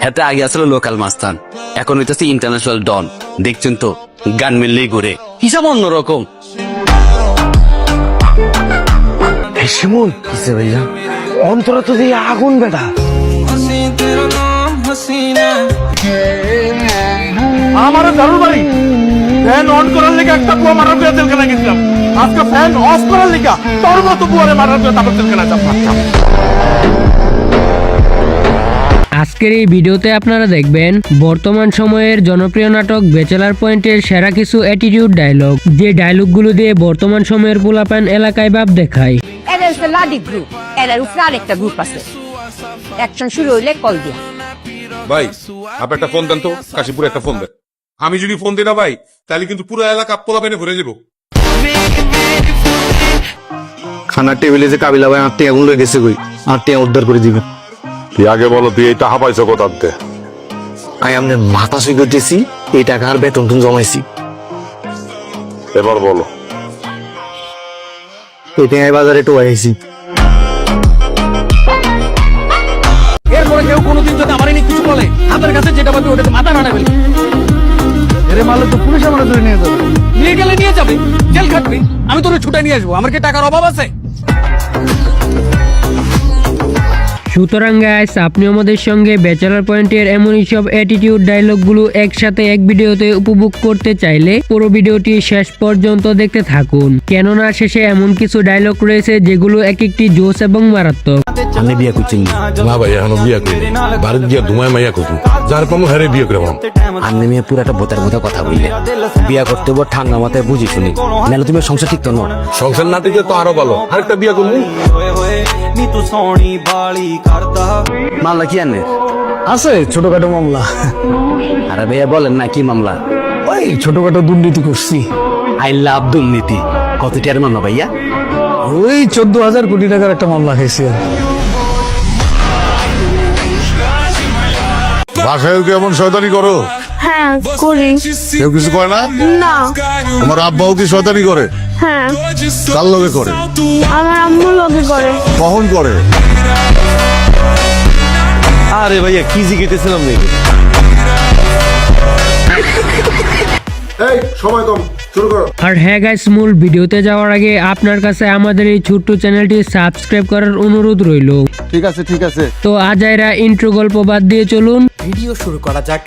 হাতে আগে আসলে লোকাল মাস্তান, এখন হইতেছে ইন্টারন্যাশনাল ডন। দেখছেন তো গান মিললেই ঘুরে, হিসাব অন্যরকম। শিমুল কিসে ভাইয়া অন্তরে তো দিয়ে আগুন বেটা। আমার দারুর বাড়ি ফ্যান অন করার লেগে একটা বুয়া মারার করে জেলখানা গেছিলাম, আজকে ফ্যান অফ করার লেগে তোর মতো বুয়ারে মারার করে তারপর জেলখানা যাব। আজকের এই ভিডিওতে আপনারা দেখবেন বর্তমান সময়ের জনপ্রিয় নাটক ব্যাচেলার পয়েন্টের সেরা কিছু অ্যাটিটিউড ডায়লগ, যে ডায়লগগুলো দিয়ে বর্তমান সময়ের পোলাপান এলাকায় ভাব দেখায়। এরা হচ্ছে লাডি গ্রুপ, এর উপরে আরেকটা গ্রুপ আছে, অ্যাকশন শুরু হইলে কল দিয়া। ভাই আপনি একটা ফোন দেন তো, কাশীপুরে একটা ফোন দেন। আমি যদি ফোন দিই না ভাই, তাহলে কিন্তু পুরো এলাকা পোলা পেনে ভরে যাবো। খানার টেবিলে যে কাবিলা ভাই আটটি আগুন লয়ে গেছে কই, আটটি উদ্ধার করে দিবেন। তুই আগে বলো, তুই এই টাকা পাইছো কোথাতে? আমি আপনার মাথা শুই করতেছি, এই টাকা আর বেতন টুন জমাইছি। এবার বলো। এটাই বাজারে টোয়াইছি। এরপরে কেউ কোনোদিন যদি আমার নিয়ে কিছু বলে, হাতের কাছে যেটা পাবে ওটাতে মাথা নাড়া ফেলি। এরে মারলে তো পুলিশ আমার ধরে নিয়ে যাবে, নিয়ে গেলে নিয়ে যাবে, জেল খাটবি। আমি তোরে ছুটে নিয়ে আসবো, আমার কি টাকার অভাব আছে? সুতরাং গাইস, আপনি আমাদের সঙ্গে ব্যাচেলার পয়েন্টের এমনই সব অ্যাটিটিউড ডায়লগগুলো একসাথে এক ভিডিওতে উপভোগ করতে চাইলে পুরো ভিডিওটি শেষ পর্যন্ত দেখতে থাকুন, কেননা শেষে এমন কিছু ডায়লগ রয়েছে যেগুলো এক একটি জোস এবং মারাত্মক। আমি বিয়া করছি না ভাই, এখনো বিয়া করি বাড়ি গিয়া ধুমায় মাইয়া করবো, যার কোনো হারে বিয়ে করে। আন্নে মেয়ে পুরো একটা বোতার মতো কথা বললে, বিয়া করতে বল ঠান্ডা মাথায় বুঝি শুনি, নাহলে তুমি সংসার ঠিক তো না। সংসার না থেকে তো আরো ভালো, আরেকটা বিয়া করবো। মামলা কি আনে আছে ছোটখাটো মামলা। আরে ভাইয়া বলেন না কি মামলা? ওই ছোটখাটো দুর্নীতি করছি। আই লাভ দুর্নীতি। কত টিয়ার মামলা ভাইয়া? ওই 14,000 কোটি টাকার একটা মামলা খাইছি। বাসায় কেমন শয়তানি করো? হ্যাঁ করি। কেউ কিছু করে না? না। আমার আব্বাও কি শয়তানি করে? হ্যাঁ কার লগে করে? আমার আম্মু লগে করে। কখন করে? আরে ভাইয়া কি জিজ্ঞেসছিলাম নাকি? এই সময় কম, শুরু করো। আর হ্যাঁ গাইস, মূল ভিডিওতে যাওয়ার আগে আপনার কাছে আমাদের এই ছোট্ট চ্যানেলটি সাবস্ক্রাইব করার অনুরোধ রইল। ঠিক আছে ঠিক আছে, তো আজাইরা ইন্ট্রো গল্প বাদ দিয়ে চলুন ভিডিও শুরু করা যাক।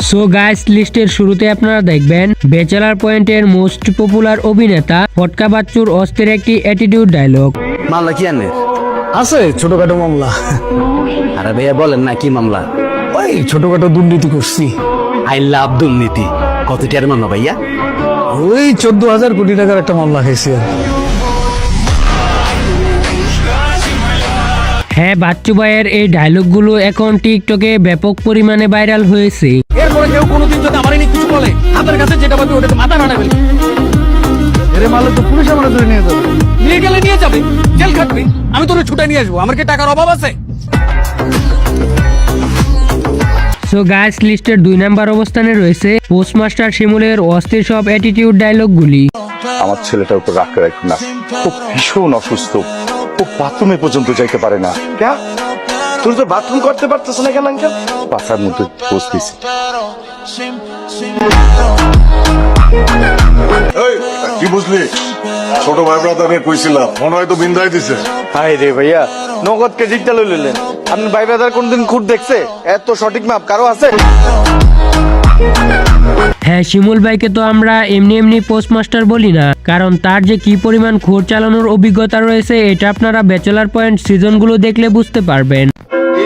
সো গাইস, লিস্টের শুরুতে আপনারা দেখবেন ব্যাচেলার পয়েন্টের মোস্ট পপুলার অভিনেতা ফটকা বাচ্চুর অস্থির একটি অ্যাটিটিউড ডায়লগ। মামলা কি আনে আছে ছোটখাটো মামলা। আরে ভাইয়া বলেন না কি মামলা? ওই ছোটখাটো দুর্নীতি করছি। আই লাভ দুর্নীতি। কত টিয়ার মামলা ভাইয়া? ওই 14,000 কোটি টাকার একটা মামলা খাইছি। হ্যাঁ, বাচ্চু ভাইয়ের এই ডায়লগগুলো এখন টিকটকে ব্যাপক পরিমাণে ভাইরাল হয়েছে। এরপরে কেউ কোনোদিন যদি আমার নিয়ে কিছু বলে, হাতের কাছে যেটা পাবে ওটাতে মাথা নাড়া ফেলি। এরে মারলে তো পুলিশ আমার ধরে নিয়ে যাবে, নিয়ে গেলে নিয়ে যাবে, জেল খাটবি। আমি তোরে ছুটে নিয়ে আসবো, আমার কি টাকার অভাব আছে? সো গাইস, লিস্টের 2 নাম্বার অবস্থানে রয়েছে পোস্টমাস্টার শিমুলের অস্থির সব অ্যাটিটিউড ডায়লগগুলি। আমার ছেলেটার উপর রাগ রাখুন না, খুব ভীষণ অসুস্থ, খুব বাথরুমে পর্যন্ত যাইতে পারে না। তুই তো বাথরুম করতে পারতেছ না কেন আঙ্কেল? পাশার মধ্যে বসতেছি। কি বুঝলি? ছোট ভাই ব্রাদারে কইছিলাম, মনে হয় তো বিন্দাই দিছে। হাই রে ভাইয়া, নগদ ক্রেডিটটা লইলেন। আপনি ভাই ব্রাদার কোনদিন খুঁট দেখছে? এত সঠিক মাপ কারো আছে? হ্যাঁ, শিমুল ভাইকে তো আমরা এমনি এমনি পোস্টমাস্টার বলি না, কারণ তার যে কি পরিমাণ খোর চালানোর অভিজ্ঞতা রয়েছে এটা আপনারা ব্যাচেলার পয়েন্ট সিজনগুলো দেখলে বুঝতে পারবেন।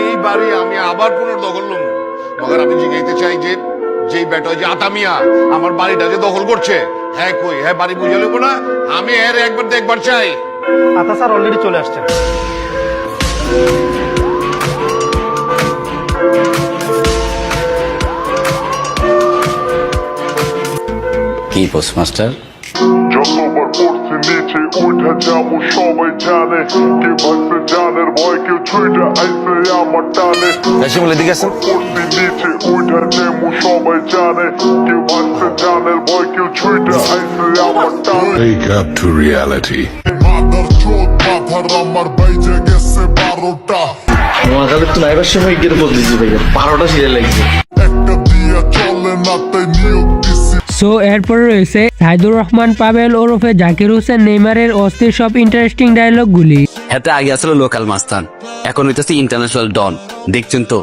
এই বাড়ি আমি আবার পুনর্দখল নেব, মগর আমি জিজ্ঞাসা চাই যে যেই বেটা যে আতামিয়া আমার বাড়িটা যে দখল করছে, হ্যাঁ কই হ্যাঁ বাড়ি বুঝে নেবো না, আমি এর একবার দেখবার চাই। আতা স্যার অলরেডি চলে আসছে। কি পোস্টমাস্টার? যতবার পড়ছি নিচে উঠে যাবো সবাই জানে, কে ভাগছে জানের ভয়, কেউ ছুঁইটা আইসে আমার টানে। শিমুল এদিকে আসেন। পড়ছি নিচে উঠে যাবো সবাই জানে, কেউ ভাগছে জানের ভয়, কেউ ছুঁইটা আইসে আমার টানে। Wake up to reality. মাদার চোদ মাথার আমার বাইজে গেছে 12টা। নোয়াখালীর তো নাইবার সময় গিয়ে বলতেছি ভাইয়া 12টা সিরিয়াল লাগছে। একটা দিয়া চলে না তাই নিয়োগ দিছি সো এরপরে রয়েছে সাইদুর রহমান পাবেল ওরফে জাকির হোসেন নেইমারের অস্থির সব ইন্টারেস্টিং ডায়লগগুলি। হাতে আগে আসলে লোকাল মাস্তান, এখন হইতেছে ইন্টারন্যাশনাল ডন। দেখছেন তো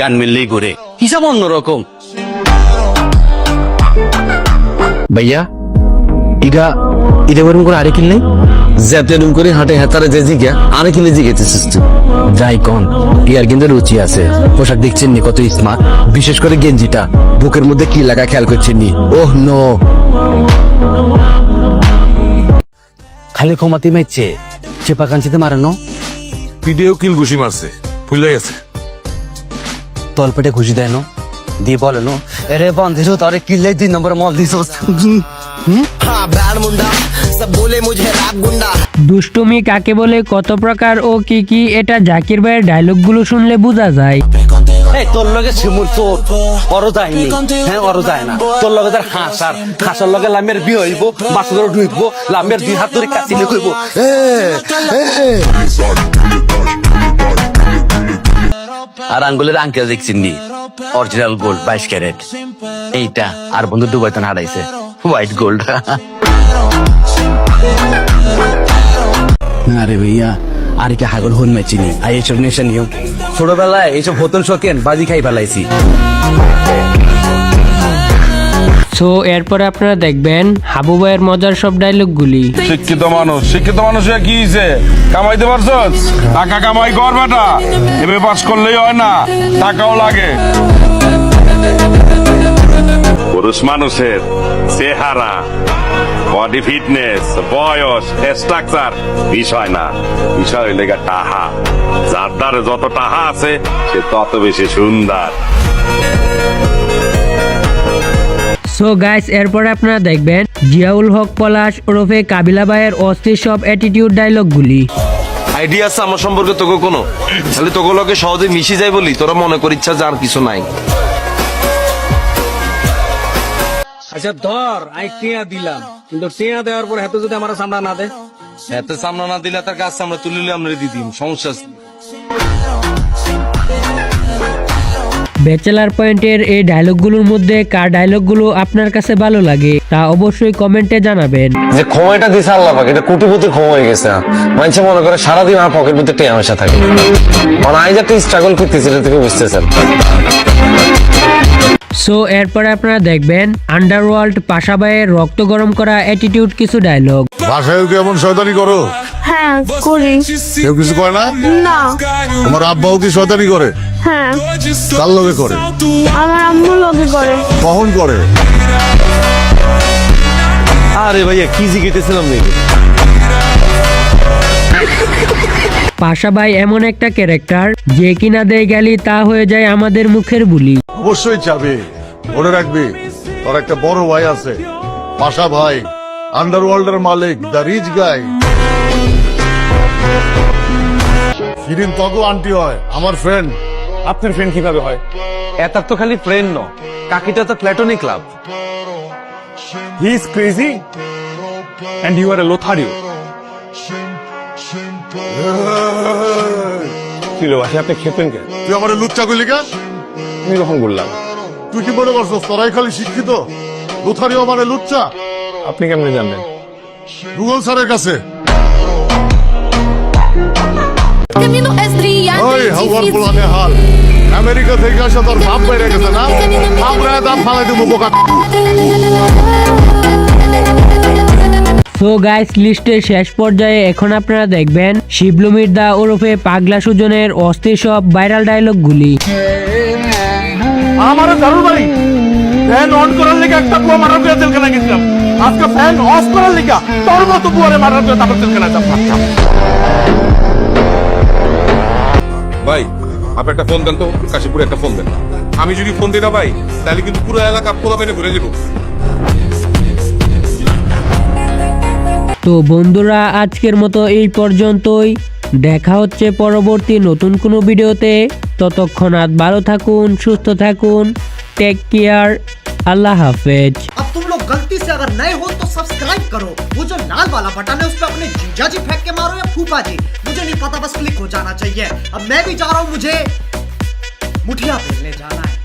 গান মিললেই ঘুরে, হিসাব অন্যরকম। ভাইয়া ইগা ইদে বরং করে আরে কিনলে জ্যাপতে ডুম করে হাটে হেতারে যে জিগা আরে কিনলে জিগেতেছিস তুই যাই কোন ইয়ার কিন্তু রুচি আছে। পোশাক দেখছেন নি কত স্মার্ট, বিশেষ করে গেঞ্জিটা বুকের মধ্যে কি লাগা খেয়াল করছেন নি? ওহ নো, খালি ক্ষমাতি মাইছে চেপা কাঞ্চিতে মারানো ভিডিও কিল ঘুষি মারছে, ভুলে গেছে। তলপেটে ঘুষি দেয় নো দিয়ে বলে নো এরে বন্ধু তোরে কিনলে 2 নম্বর মল দিস। দুষ্টুমি কাকে বলে, কত প্রকার ও কি কি, এটা জাকির ভাইয়ের ডায়লগগুলো শুনলে বোঝা যায়। এই তোর লগে শিমুর তোর অরো যায়নি, হ্যাঁ অরো যায় না। তোর লগে তার হাঁসার লগে লামের বিয়ে হইব, বাসুদের ঢুকবো, লামের 2 হাত ধরে কাটিলে কইব আর আঙ্গুলের আঙ্কেল দেখছেন নি, অরিজিনাল গোল্ড 22 ক্যারেট। এইটা আর বন্ধু দুবাইতে হারাইছে হোয়াইট গোল্ড। আরে ভাইয়া আর কি হাগল হন মেচিনি আই এসব নেশা নিও। ছোটবেলায় এইসব হতন শোকেন বাজি খাই ফেলাইছি। সো এরপরে আপনারা দেখবেন হাবু ভাইয়ের মজার সব ডায়লগগুলি। শিক্ষিত মানুষ কি হইছে? কামাইতে পারছস? টাকা কামাই কর বেটা, এমএ পাস করলেই হয় না, টাকাও লাগে। পুরুষ মানুষের চেহারা, বডি ফিটনেস, বয়স, স্ট্রাকচার বিষয় না, বিষয় হইলে গা টাহা। যার দ্বারে যত টাহা আছে সে তত বেশি সুন্দর। সো গাইস এরপরে আপনারা দেখবেন জিয়াউল হক পলাশ ওরফে কাবিলা ভাইয়ের অস্থির সব অ্যাটিটিউড ডায়লগগুলি। আইডিয়া আছে আমার সম্পর্কে তোকে কোনো? তাহলে তোকে লগে সহজে মিশি যায় বলি তোরা মনে কর ইচ্ছা যার কিছু নাই। আচ্ছা ধর আই টিয়া দিলাম, কিন্তু টিয়া দেওয়ার পর হাতে যদি আমার সামনে না দে, এত সামনে না দিলে তার কাজ আমরা তুলিলে আমরা দিদিম, সমস্যা আছে। ব্যাচেলার পয়েন্টের এই ডায়লগগুলোর মধ্যে কার ডায়লগগুলো আপনার কাছে ভালো লাগে তা অবশ্যই কমেন্টে জানাবেন। যে সময়টা দিছে আল্লাহ পাক, এটা কোটিপতির ক্ষমা হয়ে গেছে। মানুষ মনে করে সারাদিন আমার পকেট মধ্যে টেয়া পয়সা থাকে, মানে আই যাতে স্ট্রাগল করতেছিল থেকে বুঝতেছেন। সো এরপরে আপনারা দেখবেন আন্ডারওয়ার্ল্ড পাশা ভাইয়ের রক্ত গরম করা অ্যাটিটিউড কিছু ডায়লগ। বাসায় কি এমন শয়তানি করো? হ্যাঁ করি। কেউ কিছু করে না? না। তোমার আব্বাও কি শয়তানি করে? হ্যাঁ কার লগে করে? আমার আম্মু লগে করে। কখন করে? আরে ভাইয়া কি জিজ্ঞেসছিলাম নাকি? পাশা ভাই এমন একটা ক্যারেক্টার যে কিনা দেয় গেলি তা হয়ে যায় আমাদের মুখের বুলি। অবশ্যই যাবে, মনে রাখবি তোর একটা বড় ভাই আছে, পাশা ভাই, আন্ডারওয়ার্ল্ডের মালিক, দ্য রিচ গাই। শিরিন তগো আন্টি হয়, আমার ফ্রেন্ড। আপনার ফ্রেন্ড কিভাবে হয়? এটার তো খালি ফ্রেন্ড ন, কাকিটা তো platonic love. He is crazy and you are a lothario. ছিল আসে আপনি খেতেন কেন? তুই আমার লুচ্চা কইলি কেন? আমি কখন বললাম? তুই কি মনে করছস তোরাই খালি শিক্ষিত? লুথারিও মানে লুচ্চা? আপনি কেমনে জানলেন? গুগল স্যারের কাছে। ওই হাওয়ার পোলানে হাল আমেরিকা থেকে আসা তোর বাপ বেড়ে গেছে না? আমরা দাম ফালাই দেবো বোকা। সো গাইস লিস্টের শেষ পর্যায়ে এখন আপনারা দেখবেন শিবলু মির্জা ওরফে পাগলা সুজনের অস্থির সব ভাইরাল ডায়লগগুলি। আমার দারুর বাড়ি ফ্যান অন করার লেগে একটা বুয়া মারার করে জেলখানা গেছিলাম, আজকে ফ্যান অফ করার লেগে তোর মতো বুয়ারে মারার করে তারপর জেলখানা যাব। ভাই আপনি একটা ফোন দেন তো, কাশীপুরে একটা ফোন দেন। আমি যদি ফোন দিই না ভাই তাহলে কিন্তু পুরো এলাকা পোলা পেনে ঘুরে যাবো। তো বন্ধুরা আজকের মতো এই পর্যন্তই, দেখা হচ্ছে পরবর্তী নতুন কোনো ভিডিওতে। ততক্ষণ ভালো থাকুন, সুস্থ থাকুন, টেক কেয়ার, আল্লাহ হাফেজ। अब तुम लोग गलती से अगर नए हो तो सब्सक्राइब करो, वो जो लाल वाला बटन है उस पर अपने जीजा जी फेंक के मारो या फूफा जी, मुझे नहीं पता, बस क्लिक हो जाना चाहिए। अब मैं भी जा रहा हूँ, मुझे मुठिया खेलने जाना है।